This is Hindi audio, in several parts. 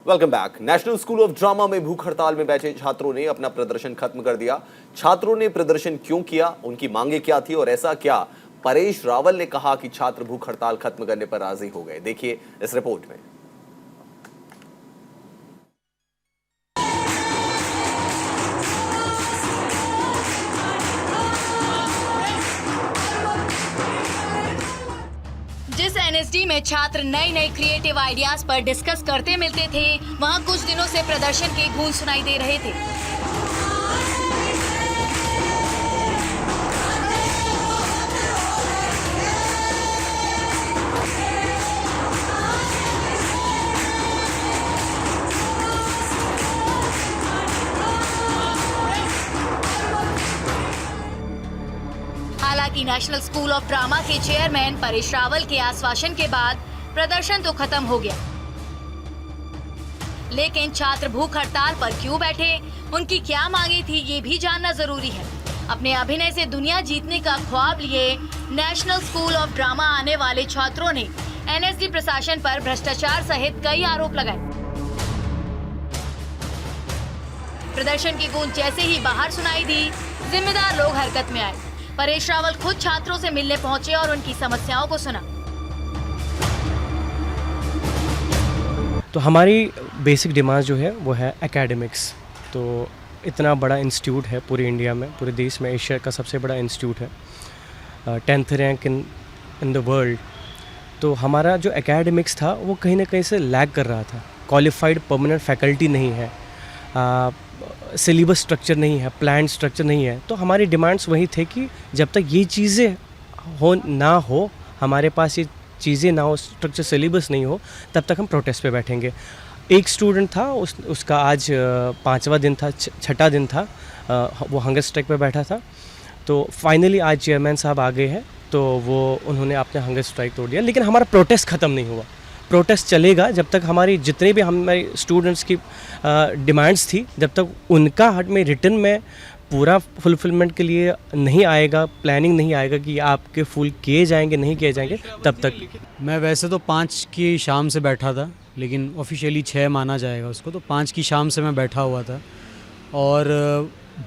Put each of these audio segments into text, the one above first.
Welcome back. National school of drama में भूख हड़ताल में बैठे छात्रों ने अपना प्रदर्शन खत्म कर दिया। छात्रों ने प्रदर्शन क्यों किया, उनकी मांगे क्या थी और ऐसा क्या परेश रावल ने कहा कि छात्र भूख हड़ताल खत्म करने पर राजी हो गए, देखिए इस रिपोर्ट में। जिस एनएसडी में छात्र नए नए क्रिएटिव आइडियाज पर डिस्कस करते मिलते थे, वहां कुछ दिनों से प्रदर्शन की गूंज सुनाई दे रहे थे। हालांकि नेशनल स्कूल ऑफ ड्रामा के चेयरमैन परेश रावल के आश्वासन के बाद प्रदर्शन तो खत्म हो गया, लेकिन छात्र भूख हड़ताल पर क्यों बैठे, उनकी क्या मांगे थी, ये भी जानना जरूरी है। अपने अभिनय से दुनिया जीतने का ख्वाब लिए नेशनल स्कूल ऑफ ड्रामा आने वाले छात्रों ने एनएसडी प्रशासन पर भ्रष्टाचार सहित कई आरोप लगाए। प्रदर्शन की गूंज जैसे ही बाहर सुनाई दी, जिम्मेदार लोग हरकत में आए। परेश रावल खुद छात्रों से मिलने पहुंचे और उनकी समस्याओं को सुना। तो हमारी बेसिक डिमांड जो है वो है एकेडमिक्स। तो इतना बड़ा इंस्टीट्यूट है पूरे इंडिया में, पूरे देश में एशिया का सबसे बड़ा इंस्टीट्यूट है, 10th rank in the world. तो हमारा जो एकेडमिक्स था वो कहीं ना कहीं से लैग कर रहा था। क्वालिफाइड परमानेंट फैकल्टी नहीं है, सिलेबस स्ट्रक्चर नहीं है, प्लान स्ट्रक्चर नहीं है। तो हमारी डिमांड्स वही थे कि जब तक ये चीज़ें ना हो, हमारे पास ये चीज़ें ना हो, स्ट्रक्चर सिलेबस नहीं हो, तब तक हम प्रोटेस्ट पे बैठेंगे। एक स्टूडेंट था, उसका आज 5वां दिन था, 6ठा दिन था, वो हंगर स्ट्राइक पे बैठा था। तो फाइनली आज चेयरमैन साहब आ गए हैं, तो उन्होंने अपने हंगर स्ट्राइक तोड़ दिया। लेकिन हमारा प्रोटेस्ट ख़त्म नहीं हुआ। प्रोटेस्ट चलेगा जब तक हमारी जितने भी हमारे स्टूडेंट्स की डिमांड्स थी, जब तक उनका हट में रिटर्न में पूरा फुलफिलमेंट के लिए नहीं आएगा, प्लानिंग नहीं आएगा कि आपके फुल किए जाएंगे नहीं किए जाएंगे, तब तक। मैं वैसे तो 5 की शाम से बैठा था, लेकिन ऑफिशियली 6 माना जाएगा उसको। तो 5 की शाम से मैं बैठा हुआ था और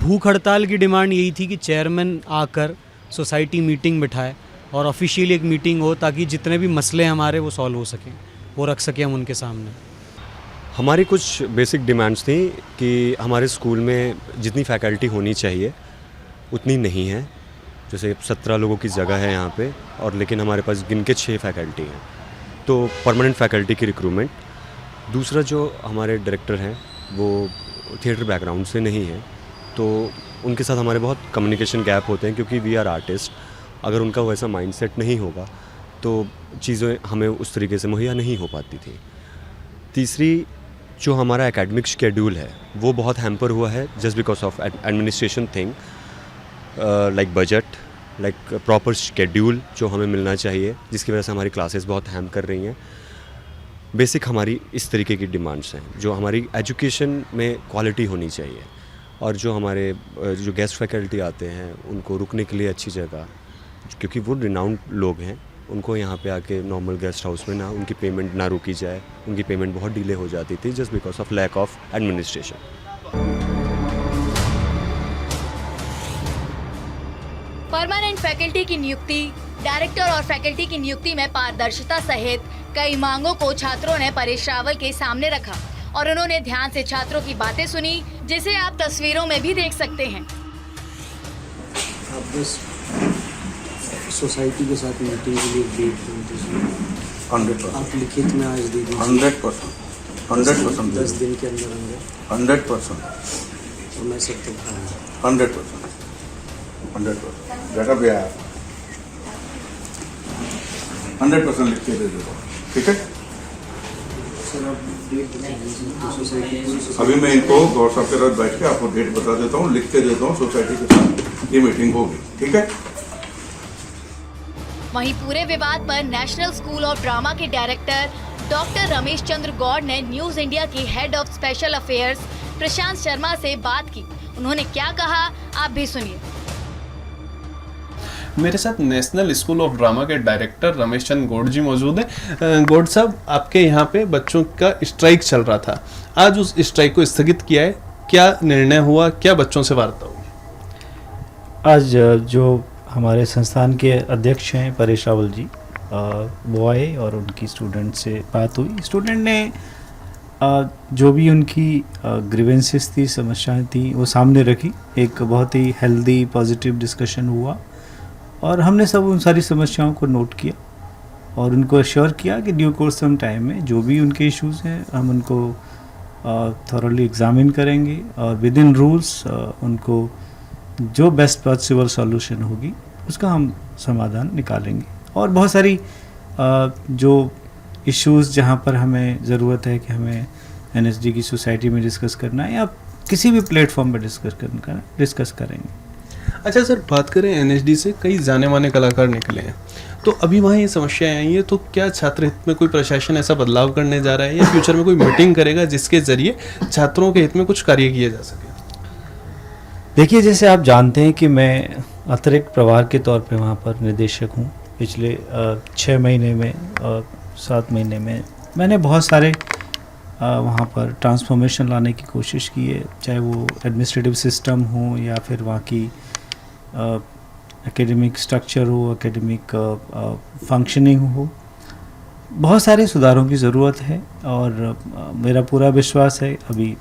भूख हड़ताल की डिमांड यही थी कि चेयरमैन आकर सोसाइटी मीटिंग बिठाए और ऑफिशियली एक मीटिंग हो, ताकि जितने भी मसले हमारे वो सॉल्व हो सकें, वो रख सकें हम उनके सामने। हमारी कुछ बेसिक डिमांड्स थी कि हमारे स्कूल में जितनी फैकल्टी होनी चाहिए उतनी नहीं है। जैसे 17 लोगों की जगह है यहाँ पे, और लेकिन हमारे पास गिन के 6 फैकल्टी हैं। तो परमानेंट फैकल्टी की रिक्रूटमेंट। दूसरा, जो हमारे डायरेक्टर हैं वो थिएटर बैकग्राउंड से नहीं है, तो उनके साथ हमारे बहुत कम्युनिकेशन गैप होते हैं, क्योंकि वी आर आर्टिस्ट। अगर उनका वैसा माइंडसेट नहीं होगा तो चीज़ें हमें उस तरीके से मुहैया नहीं हो पाती थी। तीसरी, जो हमारा एकेडमिक शेड्यूल है वो बहुत हैम्पर हुआ है, just because of administration thing, like budget, like proper schedule जो हमें मिलना चाहिए, जिसकी वजह से हमारी क्लासेस बहुत हैम कर रही हैं। बेसिक हमारी इस तरीके की डिमांड्स हैं। जो हमारी एजुकेशन में क्वालिटी होनी चाहिए, और जो हमारे जो गेस्ट फैकल्टी आते हैं उनको रुकने के लिए अच्छी जगह, क्योंकि वो रिनाउंड लोग हैं, उनको यहाँ पे आके नॉर्मल गेस्ट हाउस में ना उनकी पेमेंट ना रुकी जाए। उनकी पेमेंट बहुत डिले हो जाती थी just because of lack of administration. Permanent faculty की नियुक्ति, डायरेक्टर और फैकल्टी की नियुक्ति में पारदर्शिता सहित कई मांगों को छात्रों ने परेश रावल के सामने रखा और उन्होंने ध्यान से छात्रों की बातें सुनी, जिसे आप तस्वीरों में भी देख सकते हैं। सोसाइटी के साथ मीटिंग के लिए डेट दीजिए। 100%। आप लिखित में आज दे दीजिए। 100%। 10 दिन के अंदर 100%। तो मैं सब तो खाऊंगा। 100%। बेटा भी आया 100% लिख के दे देगा, ठीक है। सर आप डेट बता दीजिए तो सोसाइटी अभी मैं इनको गौर साहब के साथ बैठ के आपको डेट बता देता हूँ, लिख के देता हूँ। सोसाइटी के साथ ये मीटिंग होगी, ठीक है। वहीं पूरे विवाद पर नेशनल स्कूल ऑफ ड्रामा के डायरेक्टर डॉक्टर रमेश चंद्र गौड़ ने न्यूज इंडिया के हेड ऑफ स्पेशल अफेयर्स प्रशांत शर्मा से बात की। उन्होंने क्या कहा, आप भी सुनिए। मेरे साथ नेशनल स्कूल ऑफ ड्रामा के डायरेक्टर रमेश चंद गौड़ जी मौजूद हैं। गौड़ साहब, आपके यहाँ पे बच्चों का स्ट्राइक चल रहा था, आज उस स्ट्राइक को स्थगित किया है, क्या निर्णय हुआ, क्या बच्चों से वार्ता हुई? आज जो हमारे संस्थान के अध्यक्ष हैं परेश रावल जी, वो आए और उनकी स्टूडेंट से बात हुई। स्टूडेंट ने जो भी उनकी ग्रीवेंसेस थी, समस्याएं थी, वो सामने रखी। एक बहुत ही हेल्दी पॉजिटिव डिस्कशन हुआ और हमने सब उन सारी समस्याओं को नोट किया और उनको अश्योर किया कि ड्यू कोर्स ऑफ टाइम में जो भी उनके इश्यूज़ हैं हम उनको थॉरली एग्जामिन करेंगे और विद इन रूल्स उनको जो बेस्ट पॉसिबल सॉल्यूशन होगी उसका हम समाधान निकालेंगे। और बहुत सारी जो इश्यूज़ जहाँ पर हमें ज़रूरत है कि हमें एनएसडी की सोसाइटी में डिस्कस करना है या किसी भी प्लेटफॉर्म पर डिस्कस करेंगे। अच्छा सर, बात करें एनएसडी से कई जाने माने कलाकार निकले हैं, तो अभी वहाँ ये समस्याएं आई हैं, तो क्या छात्र हित में कोई प्रशासन ऐसा बदलाव करने जा रहा है या फ्यूचर में कोई मीटिंग करेगा जिसके जरिए छात्रों के हित में कुछ कार्य किए जा सके? देखिए, जैसे आप जानते हैं कि मैं अतिरिक्त प्रभार के तौर पे वहाँ पर निदेशक हूँ। पिछले 6 महीने में 7 महीने में मैंने बहुत सारे वहाँ पर ट्रांसफॉर्मेशन लाने की कोशिश की है, चाहे वो एडमिनिस्ट्रेटिव सिस्टम हो या फिर वहाँ की एकेडमिक स्ट्रक्चर हो, एकेडमिक फंक्शनिंग हो। बहुत सारे सुधारों की ज़रूरत है और मेरा पूरा विश्वास है अभी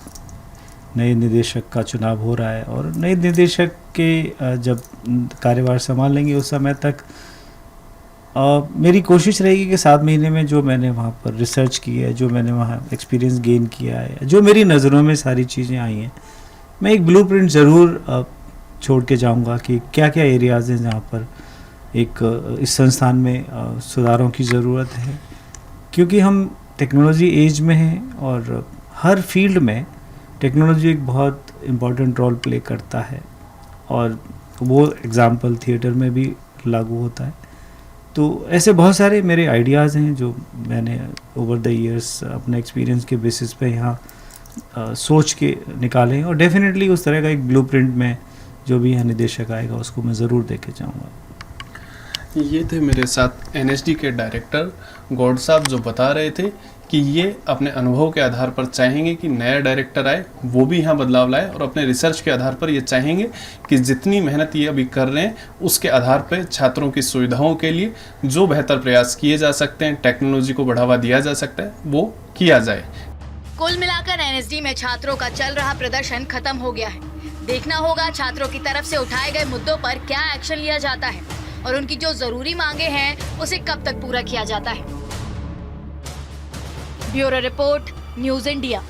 नए निदेशक का चुनाव हो रहा है और नए निदेशक के जब कार्यभार संभालेंगे उस समय तक मेरी कोशिश रहेगी कि 7 महीने में जो मैंने वहाँ पर रिसर्च की है, जो मैंने वहाँ एक्सपीरियंस गेन किया है, जो मेरी नज़रों में सारी चीज़ें आई हैं, मैं एक ब्लूप्रिंट ज़रूर छोड़ के जाऊँगा कि क्या क्या एरियाज़ हैं जहाँ पर एक इस संस्थान में सुधारों की ज़रूरत है। क्योंकि हम टेक्नोलॉजी एज में हैं और हर फील्ड में टेक्नोलॉजी एक बहुत इम्पॉर्टेंट रोल प्ले करता है और वो एग्ज़ाम्पल थिएटर में भी लागू होता है। तो ऐसे बहुत सारे मेरे आइडियाज़ हैं जो मैंने ओवर द इयर्स अपने एक्सपीरियंस के बेसिस पे यहाँ सोच के निकाले हैं और डेफिनेटली उस तरह का एक ब्लूप्रिंट में जो भी यहाँ निदेशक आएगा उसको मैं ज़रूर देके जाऊँगा। ये थे मेरे साथ एनएसडी के डायरेक्टर गौड़ साहब जो बता रहे थे कि ये अपने अनुभव के आधार पर चाहेंगे कि नया डायरेक्टर आए, वो भी यहाँ बदलाव लाए और अपने रिसर्च के आधार पर ये चाहेंगे कि जितनी मेहनत ये अभी कर रहे हैं उसके आधार पर छात्रों की सुविधाओं के लिए जो बेहतर प्रयास किए जा सकते हैं, टेक्नोलॉजी को बढ़ावा दिया जा सकता है, वो किया जाए। कुल मिलाकर एनएसडी में छात्रों का चल रहा प्रदर्शन खत्म हो गया है। देखना होगा छात्रों की तरफ से उठाए गए मुद्दों पर क्या एक्शन लिया जाता है और उनकी जो जरूरी मांगे हैं उसे कब तक पूरा किया जाता है। Bureau report, news India.